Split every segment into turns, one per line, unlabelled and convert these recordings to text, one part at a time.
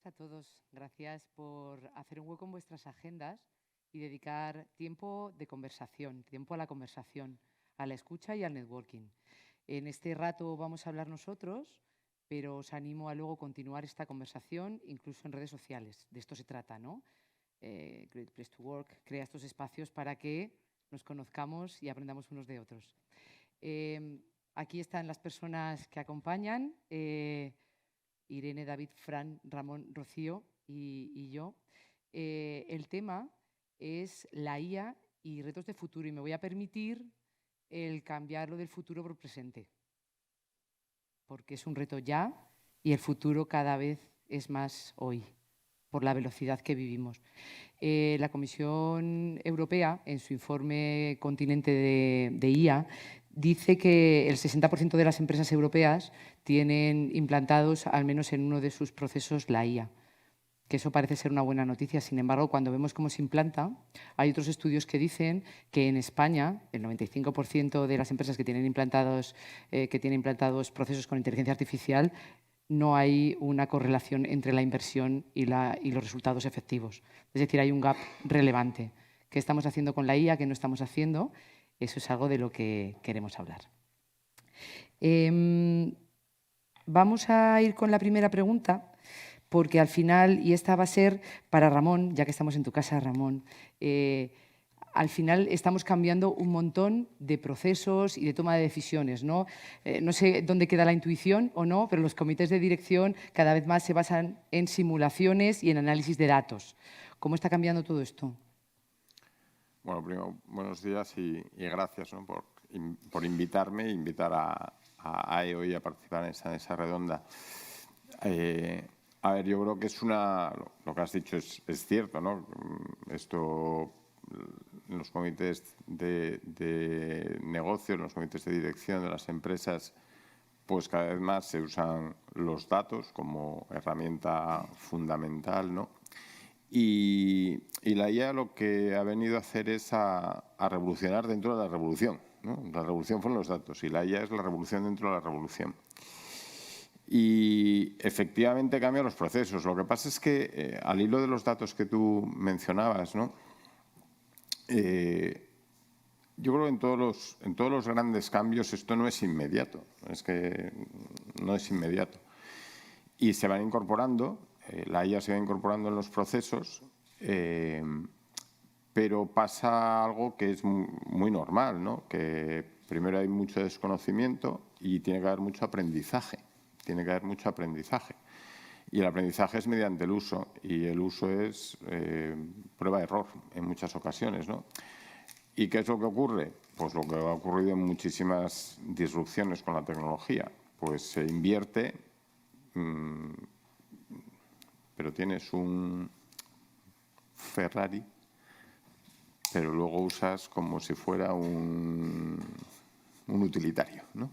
a todos. Gracias por hacer un hueco en vuestras agendas y dedicar tiempo de conversación, tiempo a la conversación, a la escucha y al networking. En este rato vamos a hablar nosotros, pero os animo a luego continuar esta conversación, incluso en redes sociales. De esto se trata, ¿no? Great Place to Work crea estos espacios para que nos conozcamos y aprendamos unos de otros. Aquí están las personas que acompañan. Irene, David, Fran, Ramón, Rocío y yo. El tema es la IA y retos de futuro, y me voy a permitir el cambiar lo del futuro por presente, porque es un reto ya y el futuro cada vez es más hoy, por la velocidad que vivimos. La Comisión Europea, en su informe Continente de IA, dice que el 60% de las empresas europeas tienen implantados, al menos en uno de sus procesos, la IA, que eso parece ser una buena noticia. Sin embargo, cuando vemos cómo se implanta, hay otros estudios que dicen que en España el 95% de las empresas que tienen implantados procesos con inteligencia artificial no hay una correlación entre la inversión y los resultados efectivos. Es decir, hay un gap relevante. ¿Qué estamos haciendo con la IA? ¿Qué no estamos haciendo? Eso es algo de lo que queremos hablar. Vamos a ir con la primera pregunta, porque al final, y esta va a ser para Ramón, ya que estamos en tu casa, Ramón, al final estamos cambiando un montón de procesos y de toma de decisiones, ¿no? No sé dónde queda la intuición o no, pero los comités de dirección cada vez más se basan en simulaciones y en análisis de datos. ¿Cómo está cambiando todo esto?
Bueno, primero, buenos días y gracias, ¿no? por invitarme e invitar a hoy a participar en esa mesa redonda. A ver, yo creo que lo que has dicho es cierto, ¿no? Esto, en los comités de negocio, en los comités de dirección de las empresas, pues cada vez más se usan los datos como herramienta fundamental, ¿no? Y la IA lo que ha venido a hacer es a revolucionar dentro de la revolución, ¿no? La revolución fueron los datos y la IA es la revolución dentro de la revolución. Y efectivamente cambia los procesos. Lo que pasa es que al hilo de los datos que tú mencionabas, ¿no? Yo creo que en todos los grandes cambios esto no es inmediato. Es que no es inmediato. Y se van incorporando, la IA se va incorporando en los procesos, pero pasa algo que es muy normal, ¿no? Que primero hay mucho desconocimiento y tiene que haber mucho aprendizaje. Tiene que haber mucho aprendizaje. Y el aprendizaje es mediante el uso, y el uso es prueba-error en muchas ocasiones, ¿no? ¿Y qué es lo que ocurre? Pues lo que ha ocurrido en muchísimas disrupciones con la tecnología. Pues se invierte, pero tienes un Ferrari, pero luego usas como si fuera un utilitario, ¿no?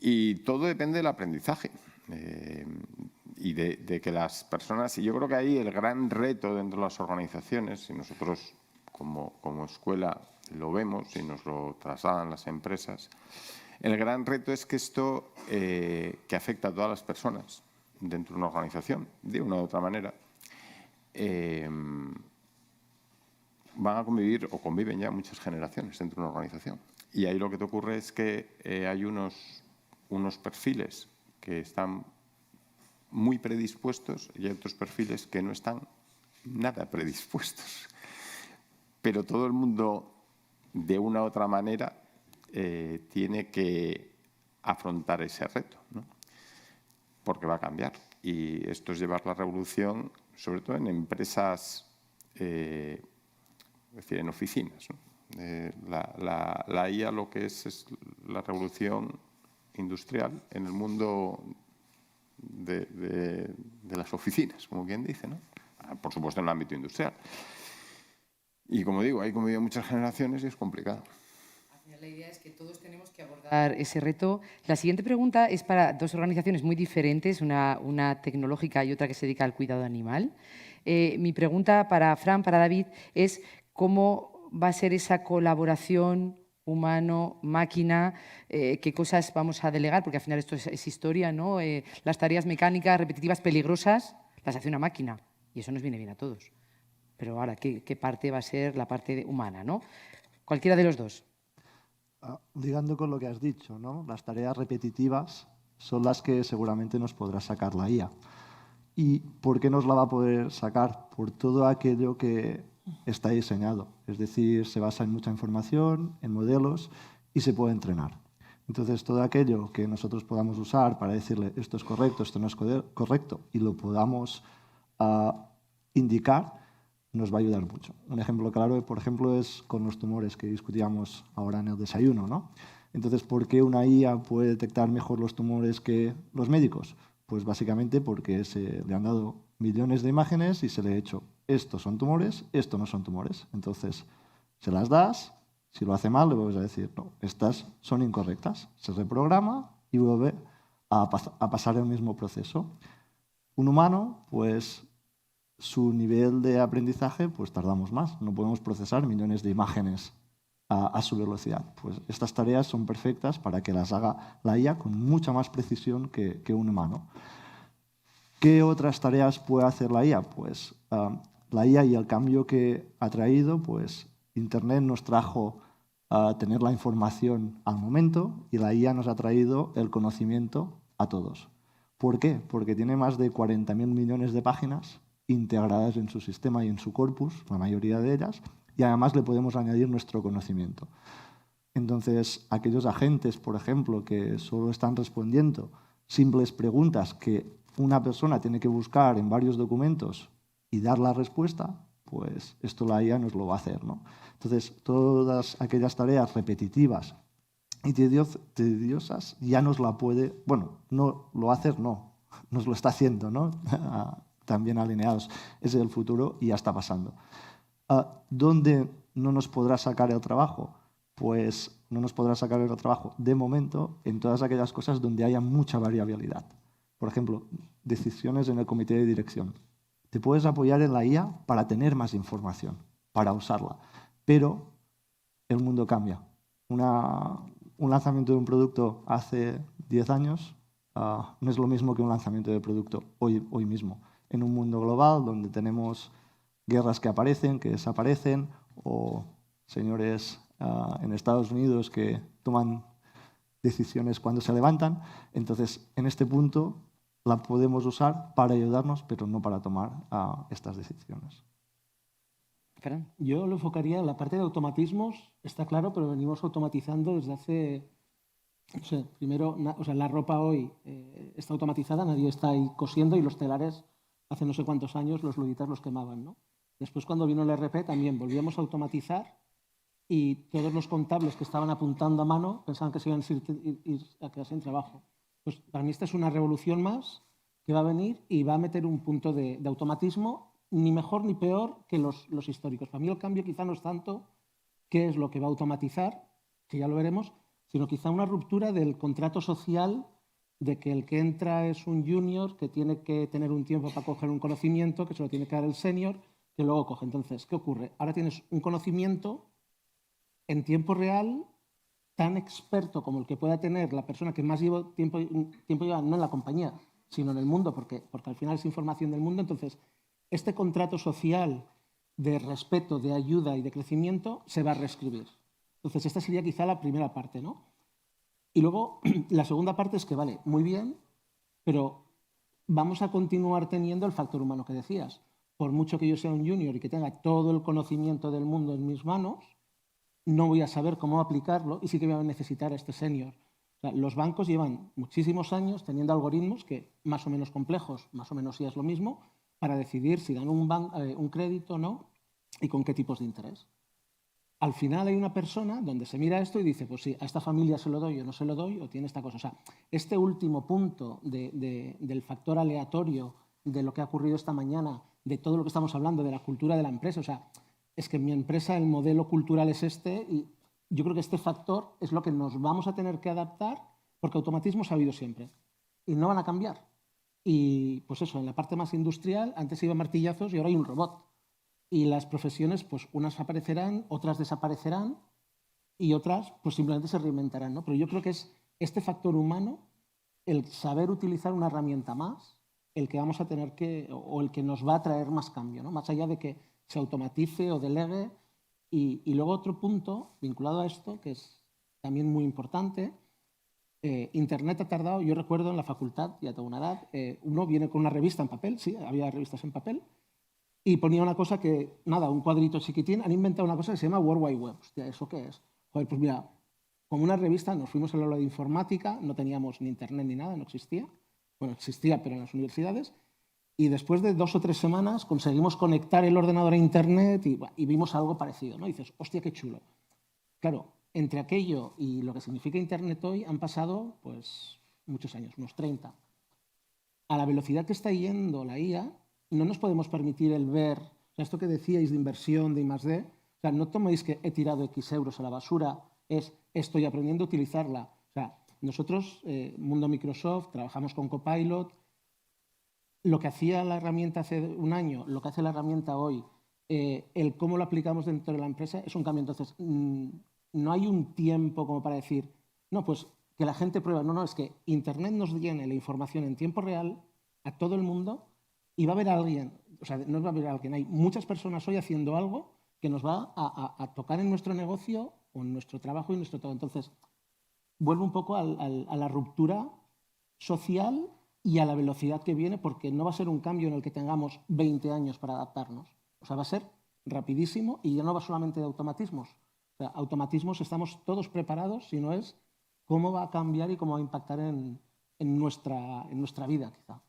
Y todo depende del aprendizaje y de que las personas... Y yo creo que ahí el gran reto dentro de las organizaciones, y nosotros como escuela lo vemos y nos lo trasladan las empresas, el gran reto es que esto que afecta a todas las personas dentro de una organización, de una u otra manera, van a convivir o conviven ya muchas generaciones dentro de una organización. Y ahí lo que te ocurre es que hay unos perfiles que están muy predispuestos y hay otros perfiles que no están nada predispuestos. Pero todo el mundo, de una u otra manera, tiene que afrontar ese reto, ¿no? Porque va a cambiar. Y esto es llevar la revolución, sobre todo en empresas, es decir, en oficinas, ¿no? La IA lo que es la revolución industrial en el mundo de las oficinas, como quien dice, ¿no? Por supuesto en el ámbito industrial. Y como digo, hay convivido muchas generaciones y es complicado.
La idea es que todos tenemos que abordar ese reto. La siguiente pregunta es para dos organizaciones muy diferentes, una tecnológica y otra que se dedica al cuidado animal. Mi pregunta para Fran, para David, es cómo va a ser esa colaboración humano, máquina, qué cosas vamos a delegar, porque al final esto es historia, ¿no? Las tareas mecánicas, repetitivas, peligrosas, las hace una máquina y eso nos viene bien a todos. Pero ahora, ¿qué parte va a ser la parte humana, ¿no? Cualquiera de los dos.
Ligando con lo que has dicho, ¿no? Las tareas repetitivas son las que seguramente nos podrá sacar la IA. ¿Y por qué nos la va a poder sacar? Por todo aquello que está diseñado. Es decir, se basa en mucha información, en modelos y se puede entrenar. Entonces, todo aquello que nosotros podamos usar para decirle esto es correcto, esto no es correcto y lo podamos indicar, nos va a ayudar mucho. Un ejemplo claro, por ejemplo, es con los tumores que discutíamos ahora en el desayuno, ¿no? Entonces, ¿por qué una IA puede detectar mejor los tumores que los médicos? Pues básicamente porque se le han dado millones de imágenes y se le ha hecho estos son tumores, estos no son tumores. Entonces, se las das, si lo hace mal, le vuelves a decir, no, estas son incorrectas. Se reprograma y vuelve a pasar el mismo proceso. Un humano, pues su nivel de aprendizaje, pues tardamos más. No podemos procesar millones de imágenes a su velocidad. Pues estas tareas son perfectas para que las haga la IA con mucha más precisión que un humano. ¿Qué otras tareas puede hacer la IA? Pues la IA y el cambio que ha traído, pues Internet nos trajo a tener la información al momento y la IA nos ha traído el conocimiento a todos. ¿Por qué? Porque tiene más de 40.000 millones de páginas integradas en su sistema y en su corpus, la mayoría de ellas, y además le podemos añadir nuestro conocimiento. Entonces, aquellos agentes, por ejemplo, que solo están respondiendo simples preguntas que una persona tiene que buscar en varios documentos y dar la respuesta, pues esto la IA nos lo va a hacer, ¿no? Entonces, todas aquellas tareas repetitivas y tediosas ya nos la puede, bueno, no lo va a hacer, no, nos lo está haciendo, ¿no? También alineados. Ese es el futuro y ya está pasando. ¿Dónde no nos podrá sacar el trabajo? Pues no nos podrá sacar el trabajo de momento en todas aquellas cosas donde haya mucha variabilidad. Por ejemplo, decisiones en el comité de dirección. Te puedes apoyar en la IA para tener más información, para usarla, pero el mundo cambia. Un lanzamiento de un producto hace 10 años no es lo mismo que un lanzamiento de producto hoy mismo. En un mundo global donde tenemos guerras que aparecen, que desaparecen, o señores en Estados Unidos que toman decisiones cuando se levantan. Entonces, en este punto la podemos usar para ayudarnos, pero no para tomar estas decisiones.
Yo lo enfocaría en la parte de automatismos, está claro, pero venimos automatizando desde hace, no sé, primero, o sea, la ropa hoy está automatizada, nadie está ahí cosiendo y los telares hace no sé cuántos años los luditas los quemaban, ¿no? Después, cuando vino el ERP, también volvíamos a automatizar y todos los contables que estaban apuntando a mano pensaban que se iban a quedar sin trabajo. Pues para mí esta es una revolución más que va a venir y va a meter un punto de automatismo ni mejor ni peor que los históricos. Para mí el cambio quizá no es tanto qué es lo que va a automatizar, que ya lo veremos, sino quizá una ruptura del contrato social de que el que entra es un junior que tiene que tener un tiempo para coger un conocimiento, que se lo tiene que dar el senior, que luego coge. Entonces, ¿qué ocurre? Ahora tienes un conocimiento en tiempo real tan experto como el que pueda tener la persona que más tiempo lleva, no en la compañía, sino en el mundo, porque al final es información del mundo. Entonces, este contrato social de respeto, de ayuda y de crecimiento se va a reescribir. Entonces, esta sería quizá la primera parte, ¿no? Y luego, la segunda parte es que, vale, muy bien, pero vamos a continuar teniendo el factor humano que decías. Por mucho que yo sea un junior y que tenga todo el conocimiento del mundo en mis manos, no voy a saber cómo aplicarlo y sí que voy a necesitar a este senior. O sea, los bancos llevan muchísimos años teniendo algoritmos que más o menos complejos, más o menos sí es lo mismo, para decidir si dan un crédito o no y con qué tipos de interés. Al final hay una persona donde se mira esto y dice, pues sí, a esta familia se lo doy o no se lo doy, o tiene esta cosa. O sea, este último punto del factor aleatorio, de lo que ha ocurrido esta mañana, de todo lo que estamos hablando, de la cultura de la empresa, o sea, es que en mi empresa el modelo cultural es este y yo creo que este factor es lo que nos vamos a tener que adaptar porque automatismos ha habido siempre y no van a cambiar. Y pues eso, en la parte más industrial, antes iba martillazos y ahora hay un robot. Y las profesiones, pues unas aparecerán, otras desaparecerán y otras pues simplemente se reinventarán, ¿no? Pero yo creo que es este factor humano, el saber utilizar una herramienta más, el que vamos a tener que, o el que nos va a traer más cambio, ¿no? Más allá de que se automatice o delegue. Y luego otro punto vinculado a esto, que es también muy importante, Internet ha tardado, yo recuerdo en la facultad, ya tengo una edad, uno viene con una revista en papel, sí, había revistas en papel, y ponía una cosa que, nada, un cuadrito chiquitín, han inventado una cosa que se llama World Wide Web. Hostia, ¿eso qué es? Joder, pues mira, como una revista, nos fuimos al aula de informática, no teníamos ni internet ni nada, no existía. Bueno, existía, pero en las universidades. Y después de 2 o 3 semanas conseguimos conectar el ordenador a internet y vimos algo parecido, ¿no? Y dices, hostia, qué chulo. Claro, entre aquello y lo que significa internet hoy han pasado, pues, muchos años, unos 30. A la velocidad que está yendo la IA, no nos podemos permitir el ver, o sea, esto que decíais de inversión, de I+D, o sea, no toméis que he tirado X euros a la basura, es estoy aprendiendo a utilizarla. O sea, nosotros, Mundo Microsoft, trabajamos con Copilot. Lo que hacía la herramienta hace un año, lo que hace la herramienta hoy, el cómo lo aplicamos dentro de la empresa es un cambio. Entonces, no hay un tiempo como para decir, no, pues que la gente prueba. No, es que Internet nos llene la información en tiempo real a todo el mundo y va a haber alguien, o sea, no va a haber alguien, hay muchas personas hoy haciendo algo que nos va a tocar en nuestro negocio o en nuestro trabajo y en nuestro todo. Entonces, vuelvo un poco a la ruptura social y a la velocidad que viene, porque no va a ser un cambio en el que tengamos 20 años para adaptarnos. O sea, va a ser rapidísimo y ya no va solamente de automatismos. O sea, automatismos estamos todos preparados, si no es cómo va a cambiar y cómo va a impactar en nuestra vida, quizá.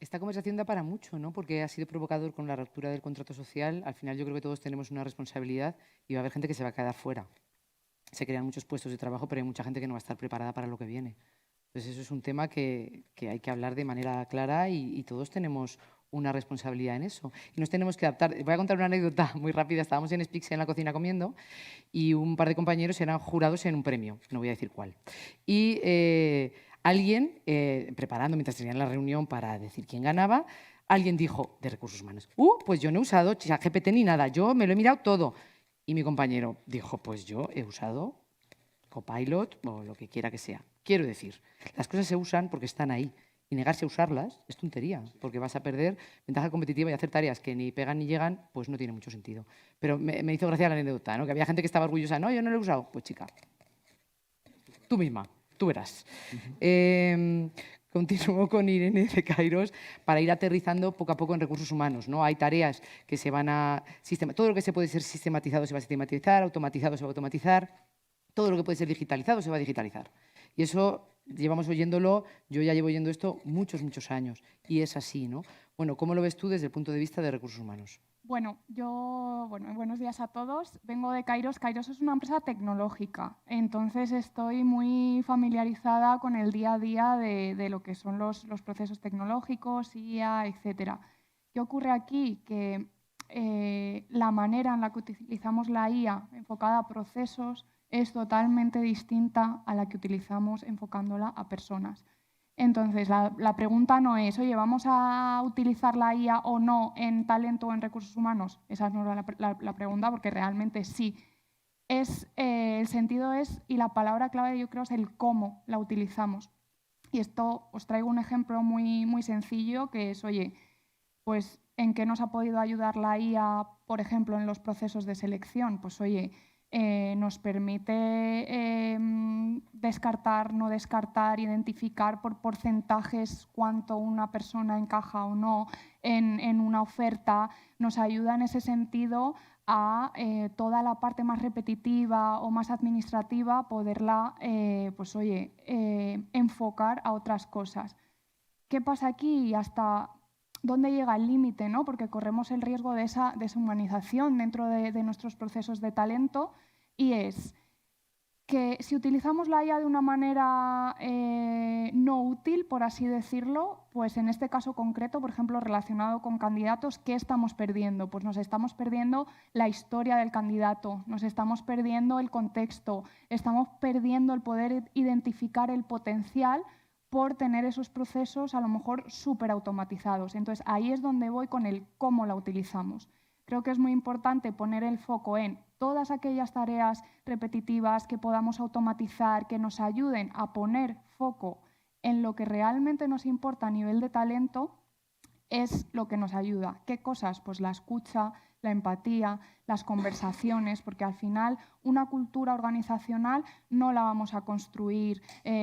Esta conversación da para mucho, ¿no? Porque ha sido provocador con la ruptura del contrato social. Al final yo creo que todos tenemos una responsabilidad y va a haber gente que se va a quedar fuera. Se crean muchos puestos de trabajo, pero hay mucha gente que no va a estar preparada para lo que viene. Entonces eso es un tema que hay que hablar de manera clara y todos tenemos una responsabilidad en eso. Y nos tenemos que adaptar. Voy a contar una anécdota muy rápida. Estábamos en Spix en la cocina comiendo y un par de compañeros eran jurados en un premio, no voy a decir cuál. Y alguien, preparando mientras tenían la reunión para decir quién ganaba, alguien dijo, de recursos humanos, pues yo no he usado ChatGPT ni nada, yo me lo he mirado todo. Y mi compañero dijo, pues yo he usado Copilot o lo que quiera que sea. Quiero decir, las cosas se usan porque están ahí y negarse a usarlas es tontería, porque vas a perder ventaja competitiva y hacer tareas que ni pegan ni llegan, pues no tiene mucho sentido. Pero me hizo gracia la anécdota, ¿no? Que había gente que estaba orgullosa, no, yo no lo he usado. Pues chica, tú misma, tú verás. Continúo con Irene de Kairos para ir aterrizando poco a poco en recursos humanos, ¿no? Hay tareas que se van a... Todo lo que se puede ser sistematizado se va a sistematizar, automatizado se va a automatizar, todo lo que puede ser digitalizado se va a digitalizar. Y eso llevamos oyéndolo, yo ya llevo oyendo esto muchos, muchos años. Y es así, ¿no? Bueno, ¿cómo lo ves tú desde el punto de vista de recursos humanos?
Bueno, buenos días a todos. Vengo de Kairos. Kairos es una empresa tecnológica, entonces estoy muy familiarizada con el día a día de lo que son los procesos tecnológicos, IA, etc. ¿Qué ocurre aquí? Que la manera en la que utilizamos la IA enfocada a procesos es totalmente distinta a la que utilizamos enfocándola a personas. Entonces, la pregunta no es, oye, ¿vamos a utilizar la IA o no en talento o en recursos humanos? Esa no es la pregunta, porque realmente sí. El sentido es, y la palabra clave yo creo es el cómo la utilizamos. Y esto os traigo un ejemplo muy, muy sencillo, que es, oye, pues, ¿en qué nos ha podido ayudar la IA, por ejemplo, en los procesos de selección? Pues, oye, nos permite descartar, no descartar, identificar por porcentajes cuánto una persona encaja o no en una oferta. Nos ayuda en ese sentido a toda la parte más repetitiva o más administrativa poderla enfocar a otras cosas. ¿Qué pasa aquí y hasta dónde llega el límite, ¿no? Porque corremos el riesgo de esa deshumanización dentro de nuestros procesos de talento, y es que si utilizamos la IA de una manera no útil, por así decirlo, pues en este caso concreto, por ejemplo, relacionado con candidatos, ¿qué estamos perdiendo? Pues nos estamos perdiendo la historia del candidato, nos estamos perdiendo el contexto, estamos perdiendo el poder identificar el potencial por tener esos procesos a lo mejor súper automatizados. Entonces, ahí es donde voy con el cómo la utilizamos. Creo que es muy importante poner el foco en todas aquellas tareas repetitivas que podamos automatizar, que nos ayuden a poner foco en lo que realmente nos importa a nivel de talento, es lo que nos ayuda. ¿Qué cosas? Pues la escucha, la empatía, las conversaciones, porque al final una cultura organizacional no la vamos a construir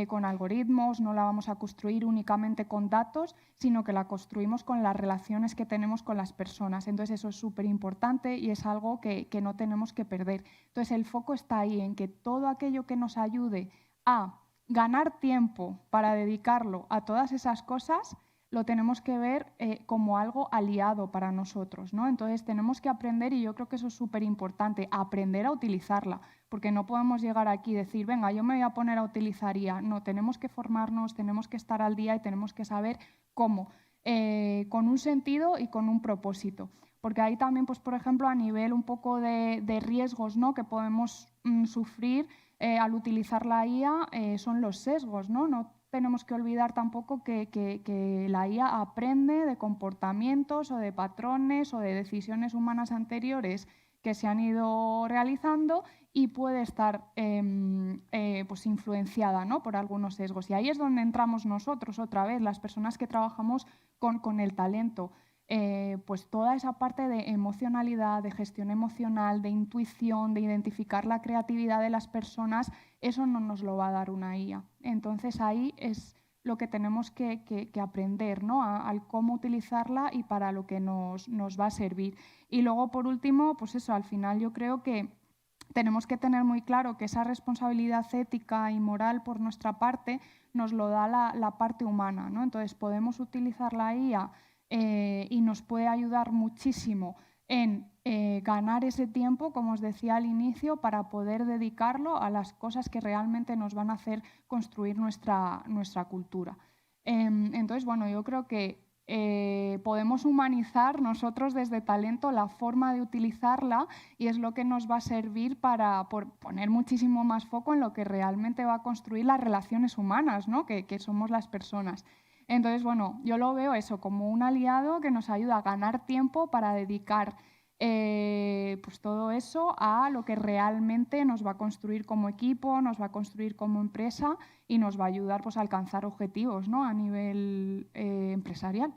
con algoritmos, no la vamos a construir únicamente con datos, sino que la construimos con las relaciones que tenemos con las personas. Entonces eso es súper importante y es algo que no tenemos que perder. Entonces el foco está ahí, en que todo aquello que nos ayude a ganar tiempo para dedicarlo a todas esas cosas, lo tenemos que ver como algo aliado para nosotros, ¿no? Entonces tenemos que aprender, y yo creo que eso es súper importante, aprender a utilizarla, porque no podemos llegar aquí y decir, venga, yo me voy a poner a utilizar IA. No, tenemos que formarnos, tenemos que estar al día y tenemos que saber cómo, con un sentido y con un propósito. Porque ahí también, pues, por ejemplo, a nivel un poco de riesgos, ¿no?, que podemos sufrir al utilizar la IA, son los sesgos, ¿no? No tenemos que olvidar tampoco que la IA aprende de comportamientos o de patrones o de decisiones humanas anteriores que se han ido realizando y puede estar pues influenciada, ¿no?, por algunos sesgos. Y ahí es donde entramos nosotros otra vez, las personas que trabajamos con el talento. Pues toda esa parte de emocionalidad, de gestión emocional, de intuición, de identificar la creatividad de las personas, eso no nos lo va a dar una IA. Entonces ahí es lo que tenemos que aprender, ¿no?, al cómo utilizarla y para lo que nos va a servir. Y luego, por último, pues eso, al final yo creo que tenemos que tener muy claro que esa responsabilidad ética y moral por nuestra parte nos lo da la parte humana, ¿no? Entonces podemos utilizar la IA y nos puede ayudar muchísimo en ganar ese tiempo, como os decía al inicio, para poder dedicarlo a las cosas que realmente nos van a hacer construir nuestra cultura. Entonces, bueno, yo creo que podemos humanizar nosotros desde talento la forma de utilizarla y es lo que nos va a servir para poner muchísimo más foco en lo que realmente va a construir las relaciones humanas, ¿no?, que somos las personas. Entonces, bueno, yo lo veo eso como un aliado que nos ayuda a ganar tiempo para dedicar pues todo eso a lo que realmente nos va a construir como equipo, nos va a construir como empresa y nos va a ayudar, pues, a alcanzar objetivos, ¿no?, a nivel empresarial.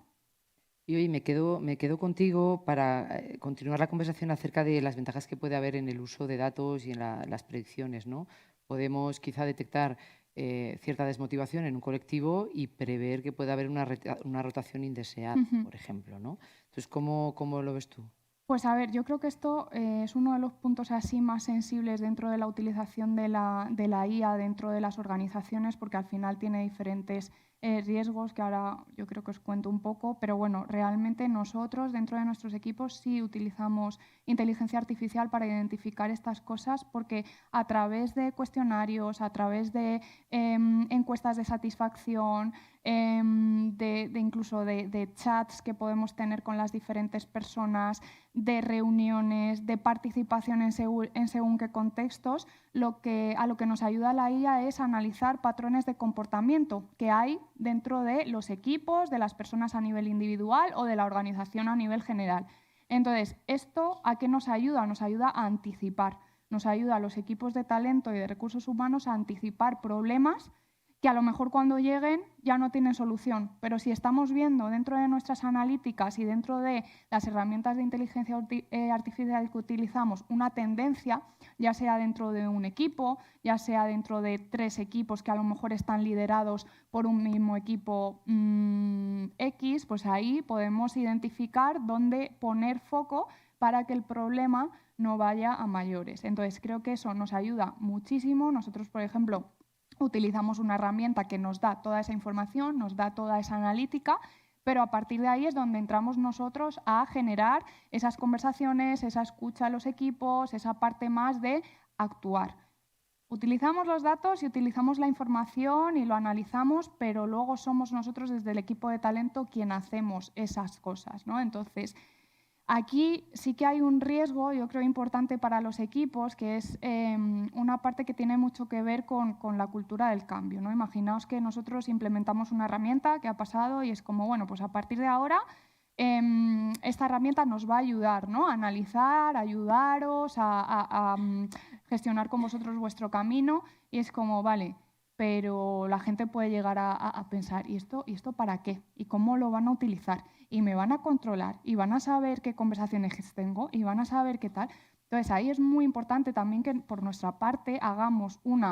Y hoy me quedo contigo para continuar la conversación acerca de las ventajas que puede haber en el uso de datos y en las predicciones, ¿no? Podemos quizá detectar cierta desmotivación en un colectivo y prever que puede haber una rotación indeseada, por ejemplo, ¿no? Entonces, ¿cómo lo ves tú?
Pues a ver, yo creo que esto es uno de los puntos así más sensibles dentro de la utilización de la IA dentro de las organizaciones, porque al final tiene diferentes riesgos que ahora yo creo que os cuento un poco, pero bueno, realmente nosotros dentro de nuestros equipos sí utilizamos inteligencia artificial para identificar estas cosas, porque a través de cuestionarios, a través de encuestas de satisfacción, incluso de chats que podemos tener con las diferentes personas, de reuniones, de participación en según qué contextos, a lo que nos ayuda la IA es analizar patrones de comportamiento que hay dentro de los equipos, de las personas a nivel individual o de la organización a nivel general. Entonces, ¿esto a qué nos ayuda? Nos ayuda a anticipar, nos ayuda a los equipos de talento y de recursos humanos a anticipar problemas que a lo mejor cuando lleguen ya no tienen solución, pero si estamos viendo dentro de nuestras analíticas y dentro de las herramientas de inteligencia artificial que utilizamos una tendencia, ya sea dentro de un equipo, ya sea dentro de 3 equipos que a lo mejor están liderados por un mismo equipo X, pues ahí podemos identificar dónde poner foco para que el problema no vaya a mayores. Entonces creo que eso nos ayuda muchísimo. Nosotros, por ejemplo, utilizamos una herramienta que nos da toda esa información, nos da toda esa analítica, pero a partir de ahí es donde entramos nosotros a generar esas conversaciones, esa escucha a los equipos, esa parte más de actuar. Utilizamos los datos y utilizamos la información y lo analizamos, pero luego somos nosotros desde el equipo de talento quien hacemos esas cosas, ¿no? Entonces, aquí sí que hay un riesgo, yo creo, importante para los equipos, que es una parte que tiene mucho que ver con la cultura del cambio, ¿no? Imaginaos que nosotros implementamos una herramienta que ha pasado y es como, bueno, pues a partir de ahora esta herramienta nos va a ayudar, ¿no? A analizar, a ayudaros, a gestionar con vosotros vuestro camino, y es como, vale, pero la gente puede llegar a pensar, ¿y esto para qué? ¿Y cómo lo van a utilizar? ¿Y me van a controlar? ¿Y van a saber qué conversaciones tengo? ¿Y van a saber qué tal? Entonces, ahí es muy importante también que por nuestra parte hagamos un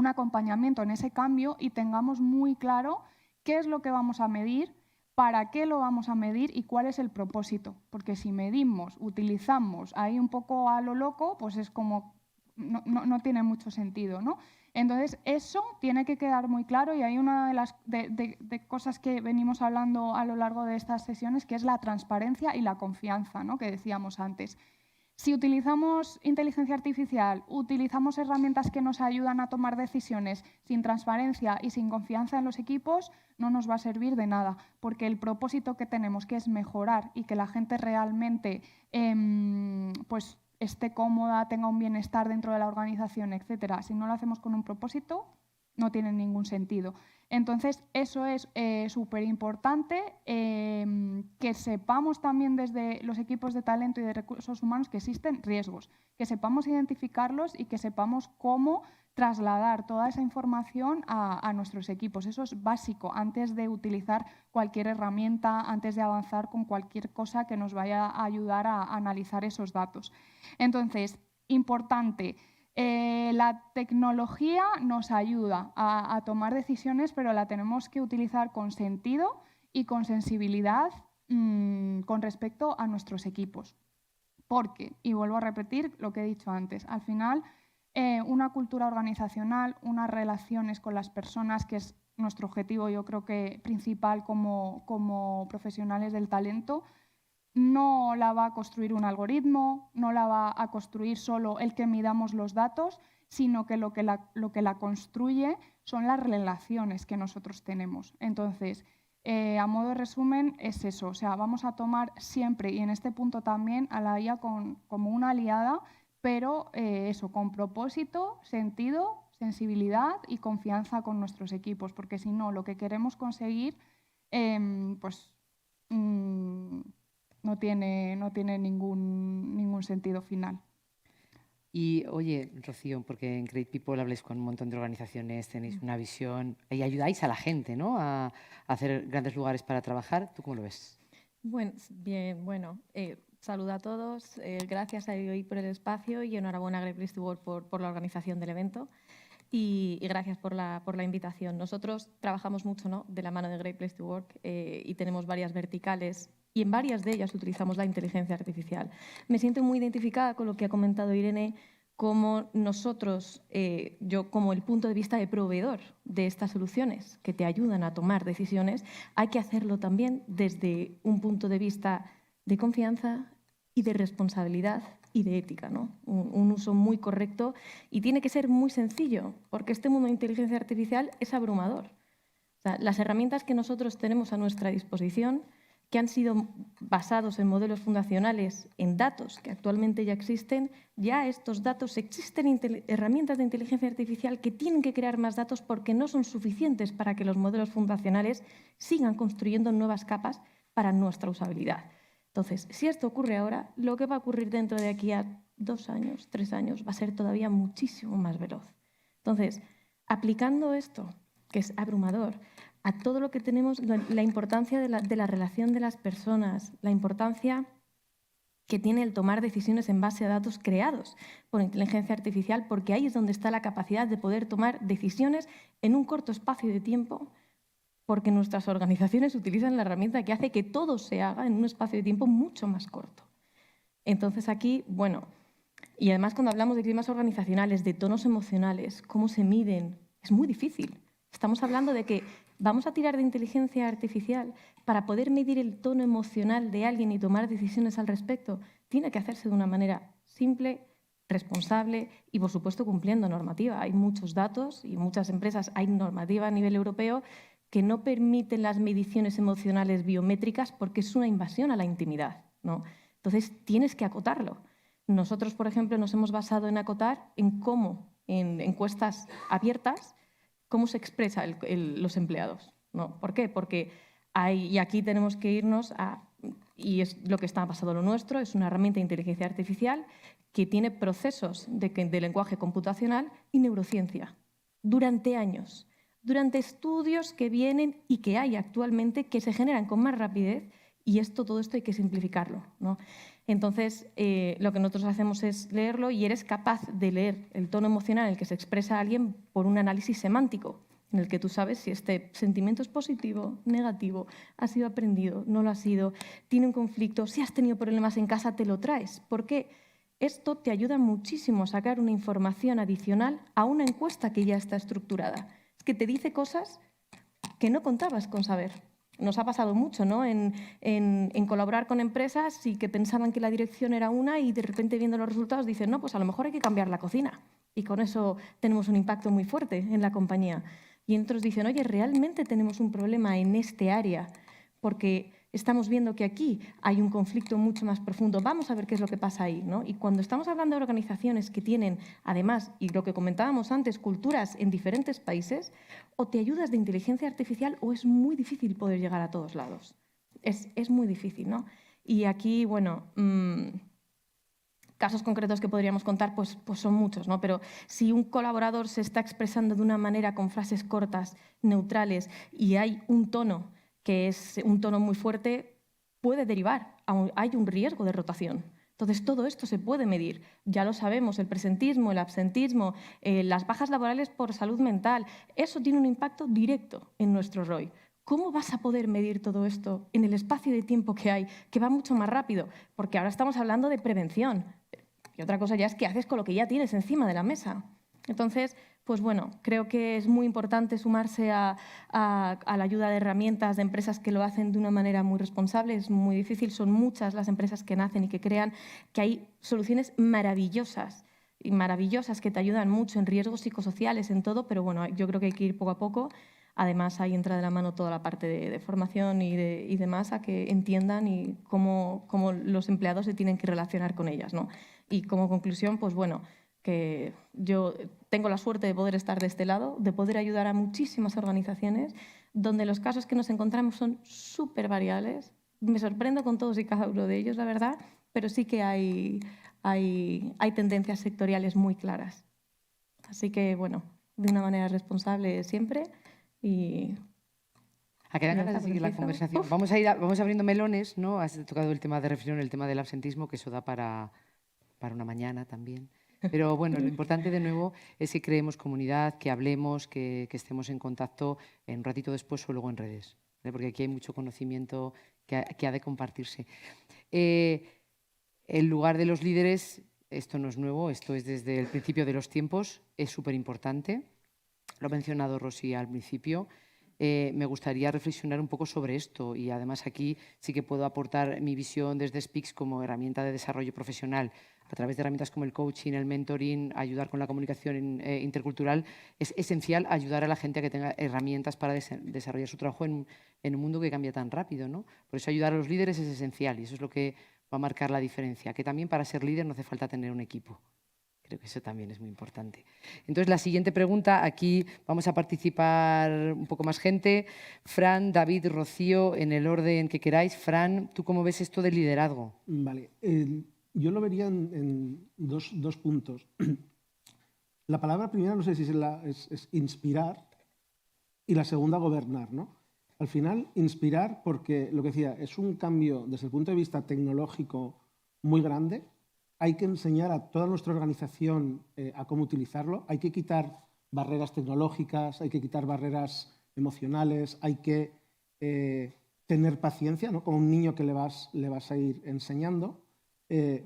acompañamiento en ese cambio y tengamos muy claro qué es lo que vamos a medir, para qué lo vamos a medir y cuál es el propósito. Porque si medimos, utilizamos ahí un poco a lo loco, pues es como no tiene mucho sentido, ¿no? Entonces, eso tiene que quedar muy claro, y hay una de las cosas que venimos hablando a lo largo de estas sesiones, que es la transparencia y la confianza, ¿no? Que decíamos antes. Si utilizamos inteligencia artificial, utilizamos herramientas que nos ayudan a tomar decisiones sin transparencia y sin confianza en los equipos, no nos va a servir de nada, porque el propósito que tenemos, que es mejorar y que la gente realmente pues, esté cómoda, tenga un bienestar dentro de la organización, etcétera, si no lo hacemos con un propósito, no tiene ningún sentido. Entonces, eso es súper importante, que sepamos también desde los equipos de talento y de recursos humanos que existen riesgos, que sepamos identificarlos y que sepamos cómo trasladar toda esa información a nuestros equipos. Eso es básico antes de utilizar cualquier herramienta, antes de avanzar con cualquier cosa que nos vaya a ayudar a analizar esos datos. Entonces, importante. La tecnología nos ayuda a tomar decisiones, pero la tenemos que utilizar con sentido y con sensibilidad con respecto a nuestros equipos. Porque, y vuelvo a repetir lo que he dicho antes, al final una cultura organizacional, unas relaciones con las personas, que es nuestro objetivo, yo creo que principal como profesionales del talento, no la va a construir un algoritmo, no la va a construir solo el que midamos los datos, sino que lo que la construye son las relaciones que nosotros tenemos. Entonces, a modo de resumen, es eso. O sea, vamos a tomar siempre, y en este punto también, a la IA como una aliada, pero eso, con propósito, sentido, sensibilidad y confianza con nuestros equipos, porque si no, lo que queremos conseguir, pues no tiene ningún sentido final.
Y, oye, Rocío, porque en Great People habláis con un montón de organizaciones, tenéis una visión y ayudáis a la gente, ¿no?, a hacer grandes lugares para trabajar. ¿Tú cómo lo ves?
Bueno, bien, bueno. Saludo a todos. Gracias a IOI por el espacio y enhorabuena a Great Place to Work por la organización del evento. Y gracias por la invitación. Nosotros trabajamos mucho, ¿no?, de la mano de Great Place to Work y tenemos varias verticales y en varias de ellas utilizamos la inteligencia artificial. Me siento muy identificada con lo que ha comentado Irene, como nosotros, yo como el punto de vista de proveedor de estas soluciones que te ayudan a tomar decisiones, hay que hacerlo también desde un punto de vista de confianza y de responsabilidad y de ética, ¿no? Un uso muy correcto, y tiene que ser muy sencillo, porque este mundo de inteligencia artificial es abrumador. O sea, las herramientas que nosotros tenemos a nuestra disposición, que han sido basados en modelos fundacionales, en datos que actualmente ya existen, ya estos datos existen herramientas de inteligencia artificial que tienen que crear más datos porque no son suficientes para que los modelos fundacionales sigan construyendo nuevas capas para nuestra usabilidad. Entonces, si esto ocurre ahora, lo que va a ocurrir dentro de aquí a 2 años, 3 años, va a ser todavía muchísimo más veloz. Entonces, aplicando esto, que es abrumador, a todo lo que tenemos, la importancia de la relación de las personas, la importancia que tiene el tomar decisiones en base a datos creados por inteligencia artificial, porque ahí es donde está la capacidad de poder tomar decisiones en un corto espacio de tiempo, porque nuestras organizaciones utilizan la herramienta que hace que todo se haga en un espacio de tiempo mucho más corto. Entonces aquí, bueno, y además cuando hablamos de climas organizacionales, de tonos emocionales, cómo se miden, es muy difícil. Estamos hablando de que vamos a tirar de inteligencia artificial para poder medir el tono emocional de alguien y tomar decisiones al respecto. Tiene que hacerse de una manera simple, responsable y, por supuesto, cumpliendo normativa. Hay muchos datos y muchas empresas, hay normativa a nivel europeo que no permiten las mediciones emocionales biométricas porque es una invasión a la intimidad, ¿no? Entonces, tienes que acotarlo. Nosotros, por ejemplo, nos hemos basado en acotar en cómo, en encuestas abiertas, cómo se expresan los empleados, ¿no? ¿Por qué? Porque y aquí tenemos que irnos a y es lo que está basado en lo nuestro, es una herramienta de inteligencia artificial que tiene procesos de lenguaje computacional y neurociencia durante años, durante estudios que vienen y que hay actualmente que se generan con más rapidez, y todo esto hay que simplificarlo, ¿no? Entonces, lo que nosotros hacemos es leerlo, y eres capaz de leer el tono emocional en el que se expresa alguien por un análisis semántico, en el que tú sabes si este sentimiento es positivo, negativo, ha sido aprendido, no lo ha sido, tiene un conflicto, si has tenido problemas en casa, te lo traes. ¿Por qué? Esto te ayuda muchísimo a sacar una información adicional a una encuesta que ya está estructurada. Es que te dice cosas que no contabas con saber. Nos ha pasado mucho, ¿no? En colaborar con empresas y que pensaban que la dirección era una, y de repente viendo los resultados dicen, no, pues a lo mejor hay que cambiar la cocina. Y con eso tenemos un impacto muy fuerte en la compañía. Y otros dicen, oye, realmente tenemos un problema en este área porque estamos viendo que aquí hay un conflicto mucho más profundo. Vamos a ver qué es lo que pasa ahí, ¿no? Y cuando estamos hablando de organizaciones que tienen, además, y lo que comentábamos antes, culturas en diferentes países, o te ayudas de inteligencia artificial o es muy difícil poder llegar a todos lados. Es muy difícil, ¿no? Y aquí, bueno, casos concretos que podríamos contar, pues son muchos, ¿no? Pero si un colaborador se está expresando de una manera con frases cortas, neutrales, y hay un tono que es un tono muy fuerte, puede derivar, hay un riesgo de rotación. Entonces, todo esto se puede medir. Ya lo sabemos, el presentismo, el absentismo, las bajas laborales por salud mental, eso tiene un impacto directo en nuestro ROI. ¿Cómo vas a poder medir todo esto en el espacio de tiempo que hay, que va mucho más rápido? Porque ahora estamos hablando de prevención. Y otra cosa ya es qué haces con lo que ya tienes encima de la mesa. Entonces, pues bueno, creo que es muy importante sumarse a la ayuda de herramientas de empresas que lo hacen de una manera muy responsable. Es muy difícil, son muchas las empresas que nacen y que crean que hay soluciones maravillosas y maravillosas que te ayudan mucho en riesgos psicosociales, en todo, pero bueno, yo creo que hay que ir poco a poco. Además, ahí entra de la mano toda la parte de formación y demás, a que entiendan y cómo los empleados se tienen que relacionar con ellas, ¿no? Y como conclusión, pues bueno, que yo tengo la suerte de poder estar de este lado, de poder ayudar a muchísimas organizaciones donde los casos que nos encontramos son súper variables. Me sorprendo con todos y cada uno de ellos, la verdad, pero sí que hay tendencias sectoriales muy claras. Así que, bueno, de una manera responsable siempre. Y
¿A qué dan ganas de seguir la conversación? Vamos abriendo melones, ¿no? Has tocado el tema de reflexión, el tema del absentismo, que eso da para una mañana también. Pero bueno, lo importante de nuevo es que creemos comunidad, que hablemos, que estemos en contacto un ratito después o luego en redes, ¿vale? Porque aquí hay mucho conocimiento que ha de compartirse. El lugar de los líderes, esto no es nuevo, esto es desde el principio de los tiempos, es súper importante. Lo ha mencionado Rosy al principio. Me gustaría reflexionar un poco sobre esto, y además aquí sí que puedo aportar mi visión desde Speaks como herramienta de desarrollo profesional. A través de herramientas como el coaching, el mentoring, ayudar con la comunicación intercultural, es esencial ayudar a la gente a que tenga herramientas para desarrollar su trabajo en un mundo que cambia tan rápido, ¿no? Por eso ayudar a los líderes es esencial, y eso es lo que va a marcar la diferencia, que también para ser líder no hace falta tener un equipo. Creo que eso también es muy importante. Entonces, la siguiente pregunta, aquí vamos a participar un poco más gente. Fran, David, Rocío, en el orden que queráis. Fran, ¿tú cómo ves esto del liderazgo?
Vale, yo lo vería en dos puntos. La palabra primera, no sé si es inspirar, y la segunda, gobernar, ¿no? Al final, inspirar, porque lo que decía, es un cambio desde el punto de vista tecnológico muy grande. Hay que enseñar a toda nuestra organización a cómo utilizarlo. Hay que quitar barreras tecnológicas, hay que quitar barreras emocionales, hay que tener paciencia, ¿no? Como un niño que le vas a ir enseñando,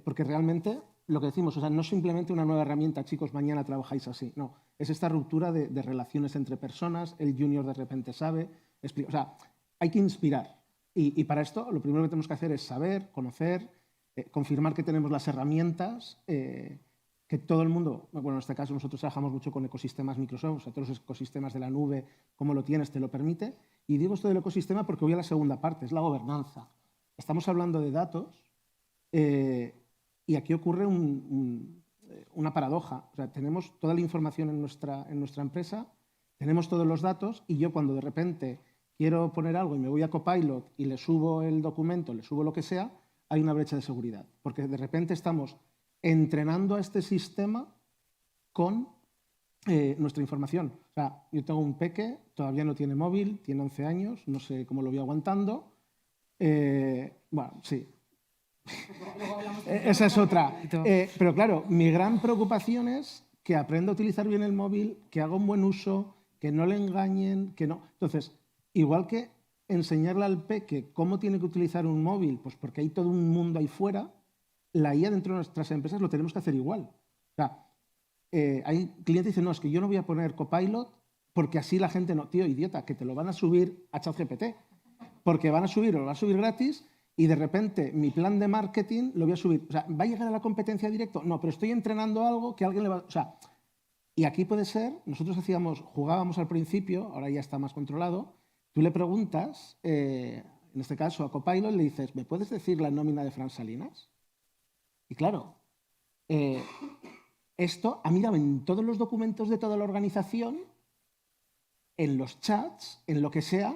porque realmente lo que decimos, o sea, no es simplemente una nueva herramienta, chicos, mañana trabajáis así, no. Es esta ruptura de relaciones entre personas, el junior de repente sabe, explica, o sea, hay que inspirar. Y para esto lo primero que tenemos que hacer es saber, conocer, confirmar que tenemos las herramientas, que todo el mundo, bueno, en este caso nosotros trabajamos mucho con ecosistemas Microsoft, o sea, todos los ecosistemas de la nube, cómo lo tienes, te lo permite. Y digo esto del ecosistema porque voy a la segunda parte, es la gobernanza. Estamos hablando de datos y aquí ocurre una paradoja. O sea, tenemos toda la información en nuestra empresa, tenemos todos los datos, y yo cuando de repente quiero poner algo y me voy a Copilot y le subo el documento, le subo lo que sea, hay una brecha de seguridad. Porque de repente estamos entrenando a este sistema con nuestra información. O sea, yo tengo un peque, todavía no tiene móvil, tiene 11 años, no sé cómo lo voy aguantando. Bueno, sí. Esa es otra. Pero claro, mi gran preocupación es que aprenda a utilizar bien el móvil, que haga un buen uso, que no le engañen, que no. Entonces, igual que enseñarle al peque cómo tiene que utilizar un móvil, pues porque hay todo un mundo ahí fuera, la IA dentro de nuestras empresas lo tenemos que hacer igual. O sea, hay clientes que dicen, no, es que yo no voy a poner Copilot porque así la gente no. Tío, idiota, que te lo van a subir a ChatGPT. Porque van a subir o lo van a subir gratis y de repente mi plan de marketing lo voy a subir. O sea, ¿va a llegar a la competencia directo? No, pero estoy entrenando algo que alguien le va a... O sea, y aquí puede ser, nosotros jugábamos al principio, ahora ya está más controlado, tú le preguntas, en este caso a Copilot, le dices, ¿me puedes decir la nómina de Fran Salinas? Y claro, esto ha mirado en todos los documentos de toda la organización, en los chats, en lo que sea,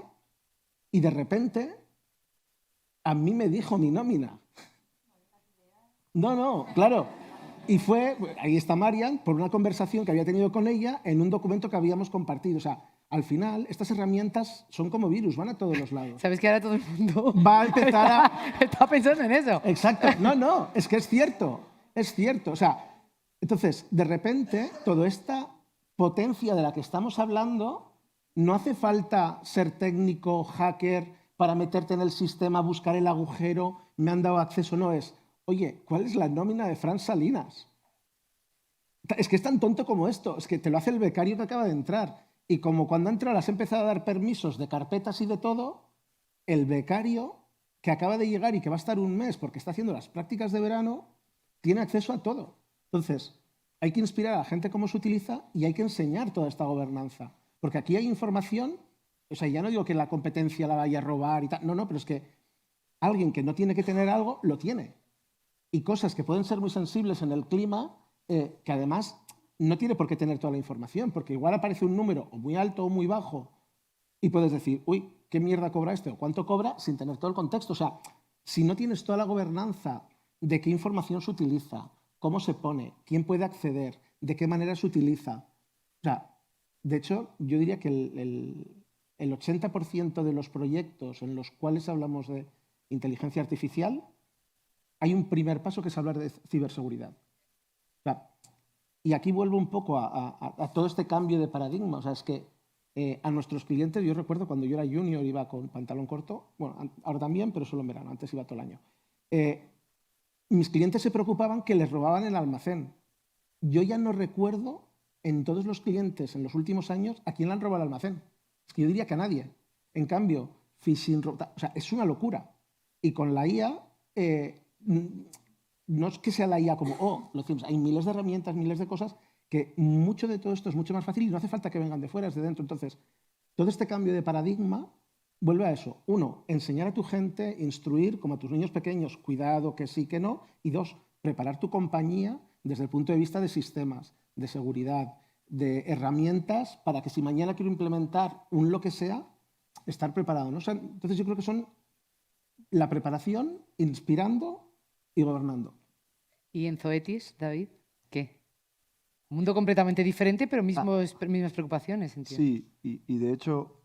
y de repente a mí me dijo mi nómina. No, claro. Y fue, ahí está Marian, por una conversación que había tenido con ella en un documento que habíamos compartido. O sea, al final, estas herramientas son como virus, van a todos los lados.
¿Sabes que ahora todo el mundo
va a empezar a...
está pensando en eso?
Exacto. No, es que es cierto. Es cierto. O sea, entonces, de repente, toda esta potencia de la que estamos hablando, no hace falta ser técnico, hacker, para meterte en el sistema, buscar el agujero, me han dado acceso. No es, oye, ¿cuál es la nómina de Fran Salinas? Es que es tan tonto como esto. Es que te lo hace el becario que acaba de entrar. Y como cuando ha entrado has empezado a dar permisos de carpetas y de todo, el becario que acaba de llegar y que va a estar un mes porque está haciendo las prácticas de verano, tiene acceso a todo. Entonces, hay que inspirar a la gente cómo se utiliza y hay que enseñar toda esta gobernanza. Porque aquí hay información, o sea, ya no digo que la competencia la vaya a robar y tal, no, pero es que alguien que no tiene que tener algo, lo tiene. Y cosas que pueden ser muy sensibles en el clima, que además no tiene por qué tener toda la información, porque igual aparece un número o muy alto o muy bajo y puedes decir, uy, ¿qué mierda cobra este? ¿O cuánto cobra? Sin tener todo el contexto. O sea, si no tienes toda la gobernanza de qué información se utiliza, cómo se pone, quién puede acceder, de qué manera se utiliza. O sea, de hecho, yo diría que el 80% de los proyectos en los cuales hablamos de inteligencia artificial, hay un primer paso que es hablar de ciberseguridad. O sea, y aquí vuelvo un poco a todo este cambio de paradigma. O sea, es que a nuestros clientes, yo recuerdo cuando yo era junior, iba con pantalón corto, bueno, ahora también, pero solo en verano, antes iba todo el año. Mis clientes se preocupaban que les robaban el almacén. Yo ya no recuerdo en todos los clientes en los últimos años a quién le han robado el almacén. Es que yo diría que a nadie. En cambio, phishing, o sea, es una locura. Y con la IA, no es que sea la IA como, lo decimos, hay miles de herramientas, miles de cosas, que mucho de todo esto es mucho más fácil y no hace falta que vengan de fuera, es de dentro. Entonces, todo este cambio de paradigma vuelve a eso. Uno, enseñar a tu gente, instruir, como a tus niños pequeños, cuidado, que sí, que no. Y dos, preparar tu compañía desde el punto de vista de sistemas, de seguridad, de herramientas, para que si mañana quiero implementar un lo que sea, estar preparado, ¿no? O sea, entonces yo creo que son la preparación, inspirando y gobernando.
¿Y en Zoetis, David, qué? Un mundo completamente diferente, pero mismas preocupaciones, entiendo.
Sí, y de hecho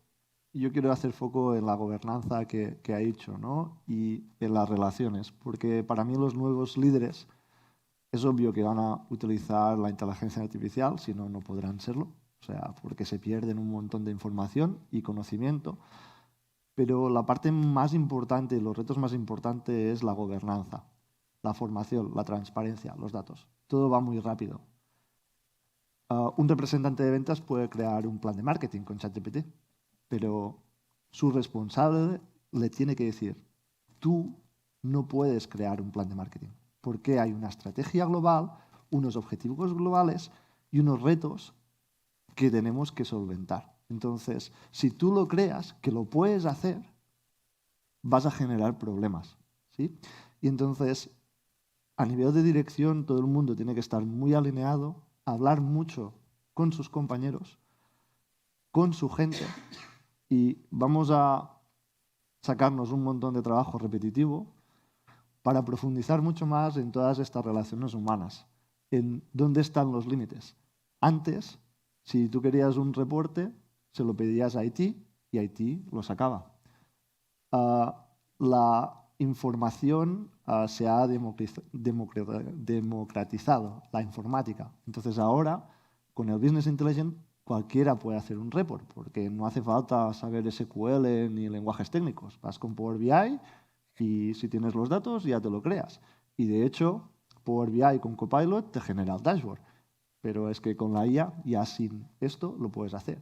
yo quiero hacer foco en la gobernanza que ha dicho, ¿no? Y en las relaciones, porque para mí los nuevos líderes es obvio que van a utilizar la inteligencia artificial, si no, no podrán serlo, o sea, porque se pierden un montón de información y conocimiento, pero la parte más importante, los retos más importantes es la gobernanza, la formación, la transparencia, los datos. Todo va muy rápido. Un representante de ventas puede crear un plan de marketing con ChatGPT, pero su responsable le tiene que decir, tú no puedes crear un plan de marketing, porque hay una estrategia global, unos objetivos globales y unos retos que tenemos que solventar. Entonces, si tú lo creas, que lo puedes hacer, vas a generar problemas, ¿sí? Y entonces, a nivel de dirección, todo el mundo tiene que estar muy alineado, hablar mucho con sus compañeros, con su gente, Y vamos a sacarnos un montón de trabajo repetitivo para profundizar mucho más en todas estas relaciones humanas, en dónde están los límites. Antes, si tú querías un reporte, se lo pedías a IT y IT lo sacaba. La información se ha democratizado, la informática. Entonces ahora, con el Business Intelligence, cualquiera puede hacer un report, porque no hace falta saber SQL ni lenguajes técnicos. Vas con Power BI y si tienes los datos ya te lo creas. Y de hecho, Power BI con Copilot te genera el dashboard. Pero es que con la IA ya sin esto lo puedes hacer.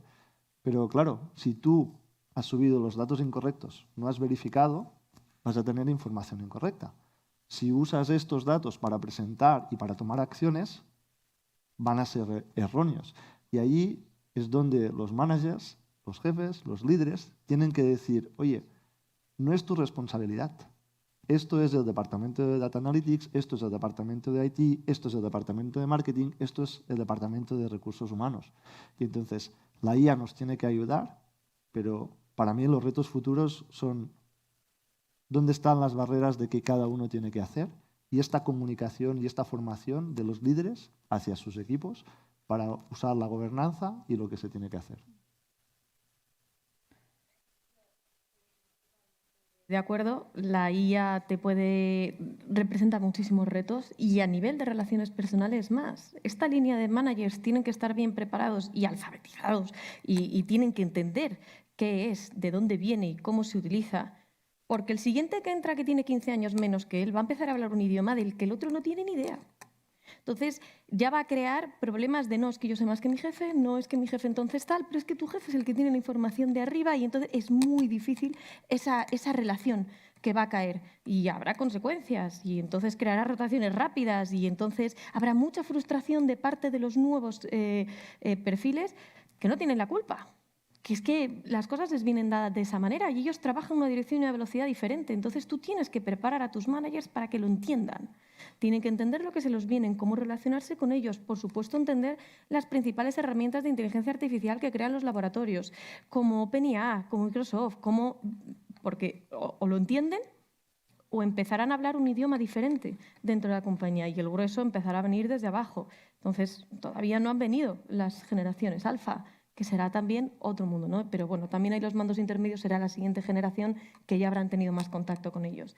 Pero claro, si tú has subido los datos incorrectos, no has verificado, vas a tener información incorrecta. Si usas estos datos para presentar y para tomar acciones, van a ser erróneos. Y ahí es donde los managers, los jefes, los líderes, tienen que decir, oye, no es tu responsabilidad. Esto es el departamento de Data Analytics, esto es el departamento de IT, esto es el departamento de Marketing, esto es el departamento de Recursos Humanos. Y entonces, la IA nos tiene que ayudar, pero para mí los retos futuros son dónde están las barreras de que cada uno tiene que hacer y esta comunicación y esta formación de los líderes hacia sus equipos para usar la gobernanza y lo que se tiene que hacer.
De acuerdo, la IA representa muchísimos retos y a nivel de relaciones personales más. Esta línea de managers tienen que estar bien preparados y alfabetizados y tienen que entender qué es, de dónde viene y cómo se utiliza, porque el siguiente que entra, que tiene 15 años menos que él, va a empezar a hablar un idioma del que el otro no tiene ni idea. Entonces, ya va a crear problemas de no es que yo sé más que mi jefe, no es que mi jefe entonces tal, pero es que tu jefe es el que tiene la información de arriba y entonces es muy difícil esa relación que va a caer y habrá consecuencias y entonces creará rotaciones rápidas y entonces habrá mucha frustración de parte de los nuevos perfiles que no tienen la culpa. Que es que las cosas les vienen dadas de esa manera y ellos trabajan en una dirección y una velocidad diferente. Entonces tú tienes que preparar a tus managers para que lo entiendan. Tienen que entender lo que se los viene, cómo relacionarse con ellos. Por supuesto, entender las principales herramientas de inteligencia artificial que crean los laboratorios, como OpenAI, como Microsoft, porque o lo entienden o empezarán a hablar un idioma diferente dentro de la compañía y el grueso empezará a venir desde abajo. Entonces, todavía no han venido las generaciones alfa, que será también otro mundo, ¿no? Pero bueno, también hay los mandos intermedios, será la siguiente generación que ya habrán tenido más contacto con ellos.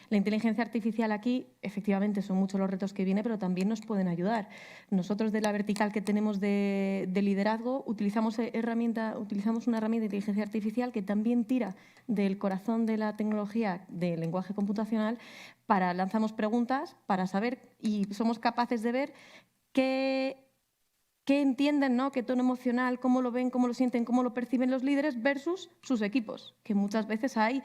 La inteligencia artificial aquí, efectivamente, son muchos los retos que viene, pero también nos pueden ayudar. Nosotros de la vertical que tenemos de liderazgo utilizamos una herramienta de inteligencia artificial que también tira del corazón de la tecnología del lenguaje computacional lanzamos preguntas para saber y somos capaces de ver qué entienden, ¿no? Qué tono emocional, cómo lo ven, cómo lo sienten, cómo lo perciben los líderes versus sus equipos, que muchas veces hay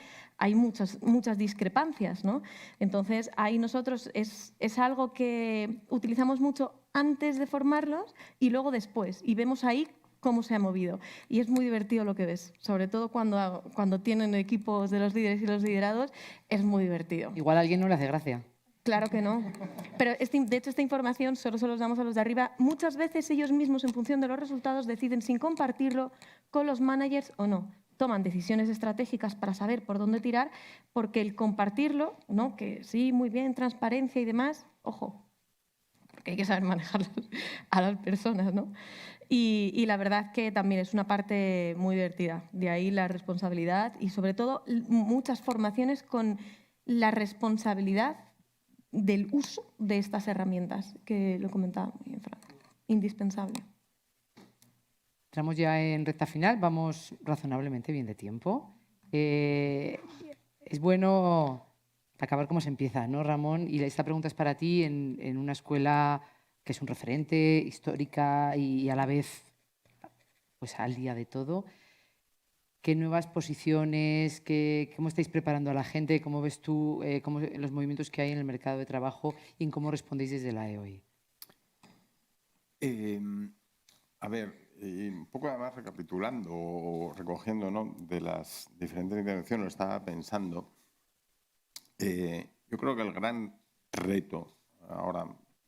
muchas discrepancias, ¿no? Entonces, ahí nosotros es algo que utilizamos mucho antes de formarlos y luego después, y vemos ahí cómo se ha movido. Y es muy divertido lo que ves, sobre todo cuando tienen equipos de los líderes y los liderados, es muy divertido.
Igual a alguien no le hace gracia.
Claro que no. Pero, de hecho, esta información solo se los damos a los de arriba. Muchas veces ellos mismos, en función de los resultados, deciden sin compartirlo con los managers o no. Toman decisiones estratégicas para saber por dónde tirar, porque el compartirlo, ¿no? Que sí, muy bien, transparencia y demás, ojo, porque hay que saber manejar a las personas, ¿no? Y la verdad que también es una parte muy divertida. De ahí la responsabilidad y, sobre todo, muchas formaciones con la responsabilidad del uso de estas herramientas, que lo comentaba muy bien Fran. Indispensable.
Estamos ya en recta final, vamos razonablemente bien de tiempo. Es bueno acabar como se empieza, ¿no, Ramón? Y esta pregunta es para ti en una escuela que es un referente, histórica y a la vez pues al día de todo. ¿Qué nuevas posiciones, cómo estáis preparando a la gente, cómo ves tú los movimientos que hay en el mercado de trabajo y en cómo respondéis desde la EOI?
A ver, un poco además recapitulando o recogiendo, ¿no?, de las diferentes intervenciones, lo estaba pensando. Yo creo que el gran reto ahora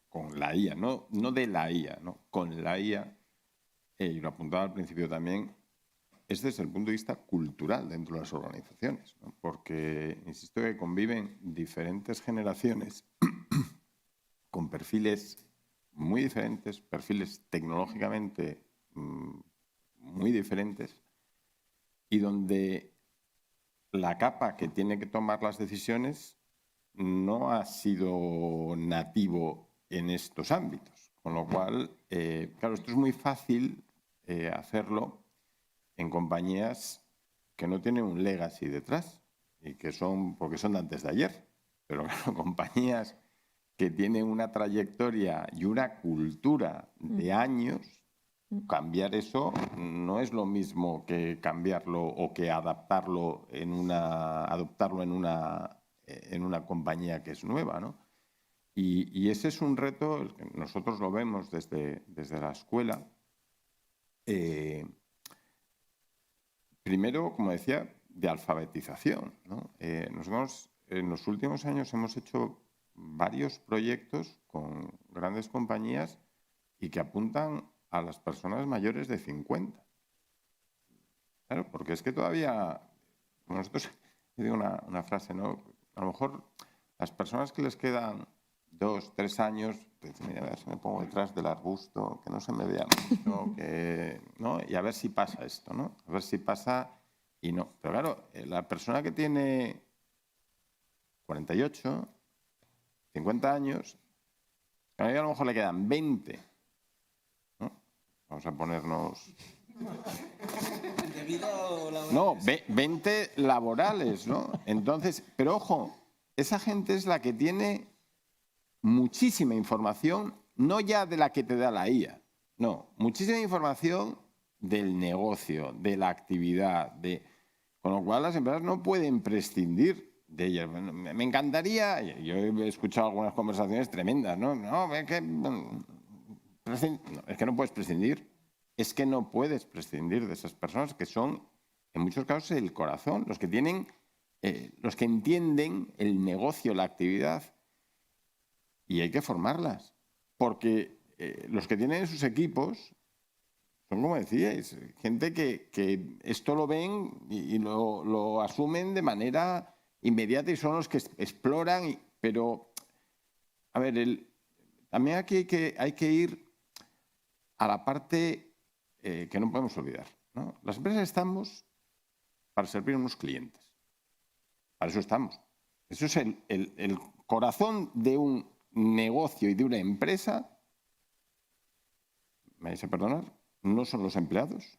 con la IA, no de la IA, ¿no?, con la IA, y lo apuntaba al principio también, es desde el punto de vista cultural dentro de las organizaciones, ¿no? Porque, insisto, que conviven diferentes generaciones con perfiles muy diferentes, perfiles tecnológicamente muy diferentes, y donde la capa que tiene que tomar las decisiones no ha sido nativo en estos ámbitos. Con lo cual, claro, esto es muy fácil hacerlo en compañías que no tienen un legacy detrás, y que porque son de antes de ayer. Pero claro, compañías que tienen una trayectoria y una cultura de años, cambiar eso no es lo mismo que cambiarlo o que adoptarlo en una compañía que es nueva, ¿no? Y ese es un reto, nosotros lo vemos desde la escuela. Primero, como decía, de alfabetización, ¿no? Nosotros en los últimos años hemos hecho varios proyectos con grandes compañías y que apuntan a las personas mayores de 50. Claro, porque es que todavía, nosotros, yo digo una frase, ¿no? A lo mejor las personas que les quedan 2, 3 años, pues mira, a ver si me pongo detrás del arbusto, que no se me vea mucho, ¿no? Y a ver si pasa esto, ¿no? A ver si pasa y no. Pero claro, la persona que tiene 48, 50 años, a mí a lo mejor le quedan 20, ¿no? Vamos a ponernos... No, 20 laborales, ¿no? Entonces, pero ojo, esa gente es la que tiene muchísima información, no ya de la que te da la IA, no, muchísima información del negocio, de la actividad, con lo cual las empresas no pueden prescindir de ellas. Me encantaría, yo he escuchado algunas conversaciones tremendas, ¿no? No, es que no puedes prescindir, es que no puedes prescindir de esas personas que son, en muchos casos, el corazón, los que tienen, los que entienden el negocio, la actividad. Y hay que formarlas, porque los que tienen sus equipos son, como decíais, gente que esto lo ven y lo asumen de manera inmediata y son los que exploran. Pero, a ver, también aquí hay que ir a la parte que no podemos olvidar, ¿no? Las empresas estamos para servir a unos clientes. Para eso estamos. Eso es el corazón de un negocio y de una empresa. Me vais a perdonar, no son los empleados,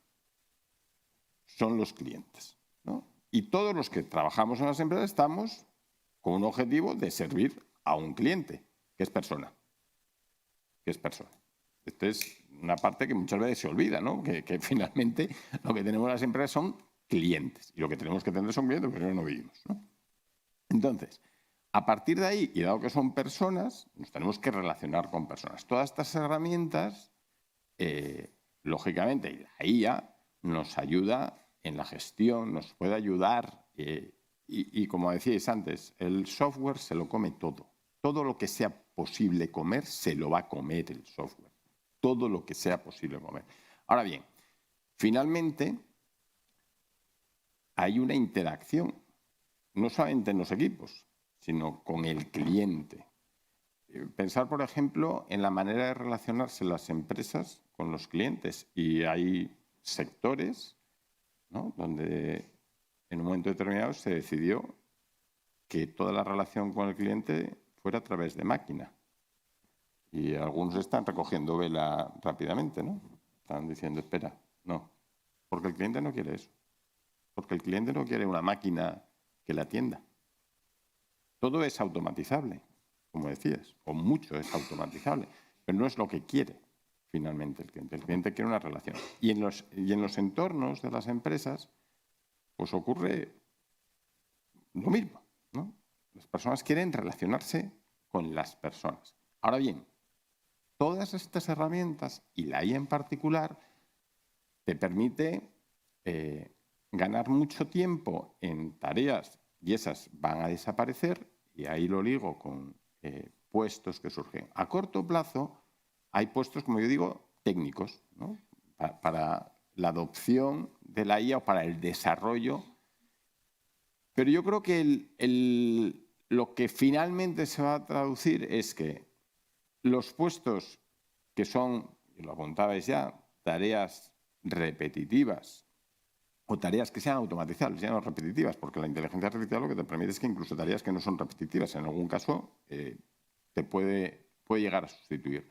son los clientes, ¿no? Y todos los que trabajamos en las empresas estamos con un objetivo de servir a un cliente, que es persona. Esta es una parte que muchas veces se olvida, ¿no? Que finalmente lo que tenemos en las empresas son clientes. Y lo que tenemos que tener son clientes, porque no vivimos, ¿no? Entonces, a partir de ahí, y dado que son personas, nos tenemos que relacionar con personas. Todas estas herramientas, lógicamente, la IA nos ayuda en la gestión, nos puede ayudar. Y como decíais antes, el software se lo come todo. Todo lo que sea posible comer, se lo va a comer el software. Todo lo que sea posible comer. Ahora bien, finalmente, hay una interacción, no solamente en los equipos, sino con el cliente. Pensar, por ejemplo, en la manera de relacionarse las empresas con los clientes. Y hay sectores, ¿no?, donde en un momento determinado se decidió que toda la relación con el cliente fuera a través de máquina. Y algunos están recogiendo vela rápidamente, ¿no? Están diciendo, espera, no, porque el cliente no quiere eso. Porque el cliente no quiere una máquina que la atienda. Todo es automatizable, como decías, o mucho es automatizable, pero no es lo que quiere finalmente el cliente. El cliente quiere una relación. Y en los entornos de las empresas, pues ocurre lo mismo, ¿no? Las personas quieren relacionarse con las personas. Ahora bien, todas estas herramientas, y la IA en particular, te permite ganar mucho tiempo en tareas, y esas van a desaparecer, y ahí lo ligo con puestos que surgen. A corto plazo hay puestos, como yo digo, técnicos, ¿no?, para la adopción de la IA o para el desarrollo. Pero yo creo que lo que finalmente se va a traducir es que los puestos que son, y lo apuntabais ya, tareas repetitivas o tareas que sean automatizables, ya no repetitivas, porque la inteligencia artificial lo que te permite es que incluso tareas que no son repetitivas, en algún caso, te puede llegar a sustituir.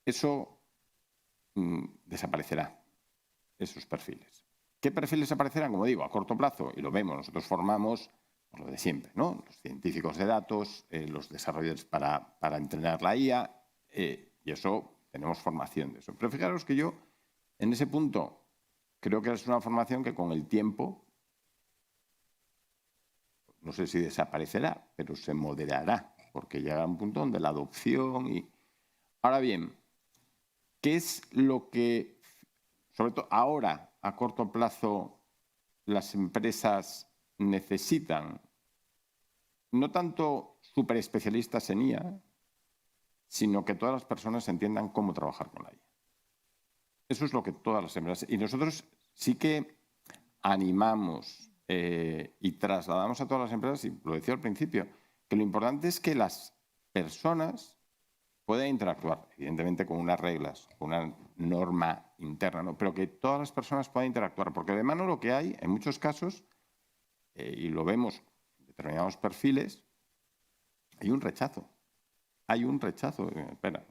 Eso desaparecerá, esos perfiles. ¿Qué perfiles aparecerán? Como digo, a corto plazo, y lo vemos, nosotros formamos lo de siempre, ¿no? Los científicos de datos, los desarrolladores para entrenar la IA, y eso tenemos formación de eso. Pero fijaros que yo, en ese punto, creo que es una formación que con el tiempo, no sé si desaparecerá, pero se moderará, porque llega un punto donde la adopción y... Ahora bien, ¿qué es lo que, sobre todo ahora, a corto plazo, las empresas necesitan? No tanto superespecialistas en IA, sino que todas las personas entiendan cómo trabajar con la IA. Eso es lo que todas las empresas... Y nosotros sí que animamos y trasladamos a todas las empresas, y lo decía al principio, que lo importante es que las personas puedan interactuar, evidentemente con unas reglas, con una norma interna, ¿no? Pero que todas las personas puedan interactuar, porque de mano lo que hay, en muchos casos, y lo vemos en determinados perfiles, hay un rechazo. Hay un rechazo. Espera,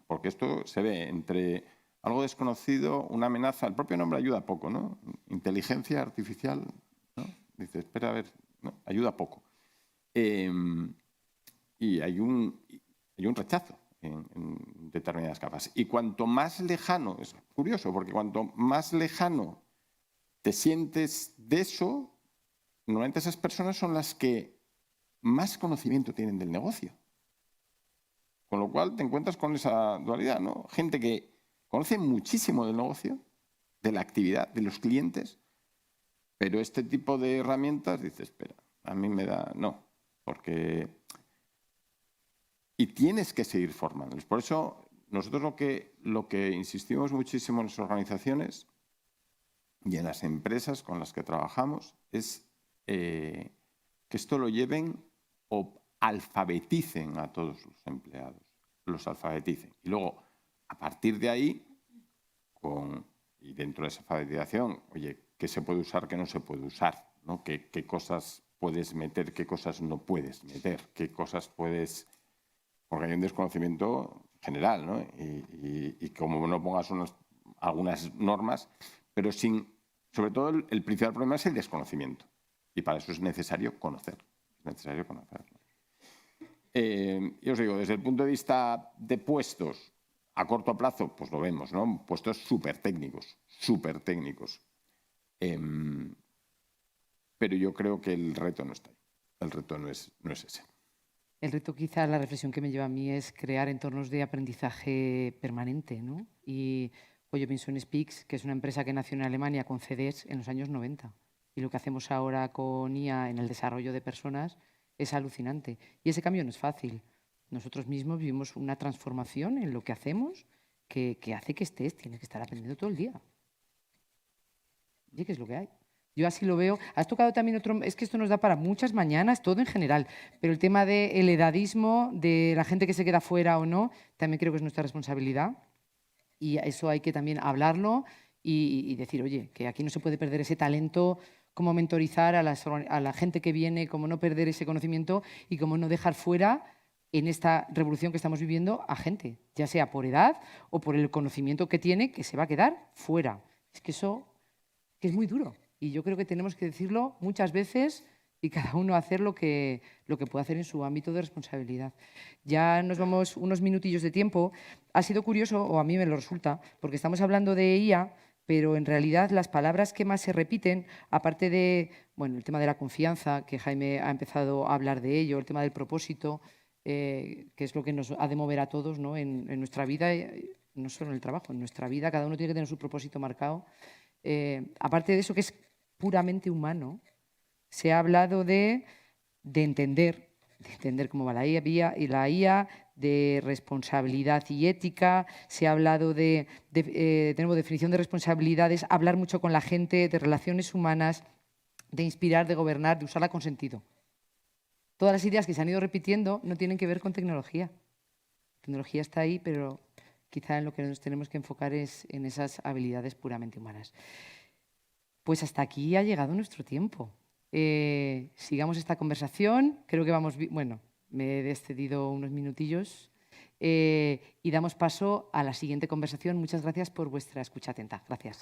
porque esto se ve entre algo desconocido, una amenaza. El propio nombre ayuda poco, ¿no? Inteligencia artificial, ¿no? Dice, espera, a ver, ¿no? Ayuda poco. Y hay un rechazo en determinadas capas. Y cuanto más lejano, es curioso, porque cuanto más lejano te sientes de eso, normalmente esas personas son las que más conocimiento tienen del negocio. Con lo cual te encuentras con esa dualidad, ¿no? Gente que conoce muchísimo del negocio, de la actividad, de los clientes, pero este tipo de herramientas, dice, espera, a mí me da... No, porque... Y tienes que seguir formándolos. Por eso nosotros lo que insistimos muchísimo en las organizaciones y en las empresas con las que trabajamos es que esto lo lleven o alfabeticen a todos los empleados, los alfabeticen. Y luego, a partir de ahí, y dentro de esa alfabetización, oye, ¿qué se puede usar, qué no se puede usar? ¿No? ¿Qué cosas puedes meter, qué cosas no puedes meter? ¿Qué cosas puedes...? Porque hay un desconocimiento general, ¿no? Y como no pongas algunas normas, pero sobre todo el principal problema es el desconocimiento. Y para eso es necesario conocer. Es necesario conocer. Yo os digo, desde el punto de vista de puestos, a corto plazo, pues lo vemos, ¿no? Puestos súper técnicos. Pero yo creo que el reto no está ahí. El reto no es ese.
El reto, quizá la reflexión que me lleva a mí es crear entornos de aprendizaje permanente, ¿no? Y pues yo pienso en Speaks, que es una empresa que nació en Alemania con CDs en los años 90. Y lo que hacemos ahora con IA en el desarrollo de personas es alucinante. Y ese cambio no es fácil. Nosotros mismos vivimos una transformación en lo que hacemos que hace que tienes que estar aprendiendo todo el día. ¿Y qué es lo que hay? Yo así lo veo. Has tocado también otro... Es que esto nos da para muchas mañanas, todo en general. Pero el tema del edadismo, de la gente que se queda fuera o no, también creo que es nuestra responsabilidad. Y eso hay que también hablarlo y decir, oye, que aquí no se puede perder ese talento, cómo mentorizar a la gente que viene, cómo no perder ese conocimiento y cómo no dejar fuera en esta revolución que estamos viviendo a gente, ya sea por edad o por el conocimiento que tiene, que se va a quedar fuera. Es que eso que es muy duro. Y yo creo que tenemos que decirlo muchas veces y cada uno hacer lo que puede hacer en su ámbito de responsabilidad. Ya nos vamos unos minutillos de tiempo. Ha sido curioso, o a mí me lo resulta, porque estamos hablando de IA, pero en realidad las palabras que más se repiten, aparte de el tema de la confianza, que Jaime ha empezado a hablar de ello, el tema del propósito, que es lo que nos ha de mover a todos, ¿no? en nuestra vida, no solo en el trabajo, en nuestra vida cada uno tiene que tener su propósito marcado. Aparte de eso, que es puramente humano, se ha hablado de entender cómo va la IA, de responsabilidad y ética, se ha hablado de nuevo, definición de responsabilidades, hablar mucho con la gente, de relaciones humanas, de inspirar, de gobernar, de usarla con sentido. Todas las ideas que se han ido repitiendo no tienen que ver con tecnología. La tecnología está ahí, pero quizá en lo que nos tenemos que enfocar es en esas habilidades puramente humanas. Pues hasta aquí ha llegado nuestro tiempo. Sigamos esta conversación. Creo que vamos bien. Bueno, me he excedido unos minutillos. Y damos paso a la siguiente conversación. Muchas gracias por vuestra escucha atenta. Gracias.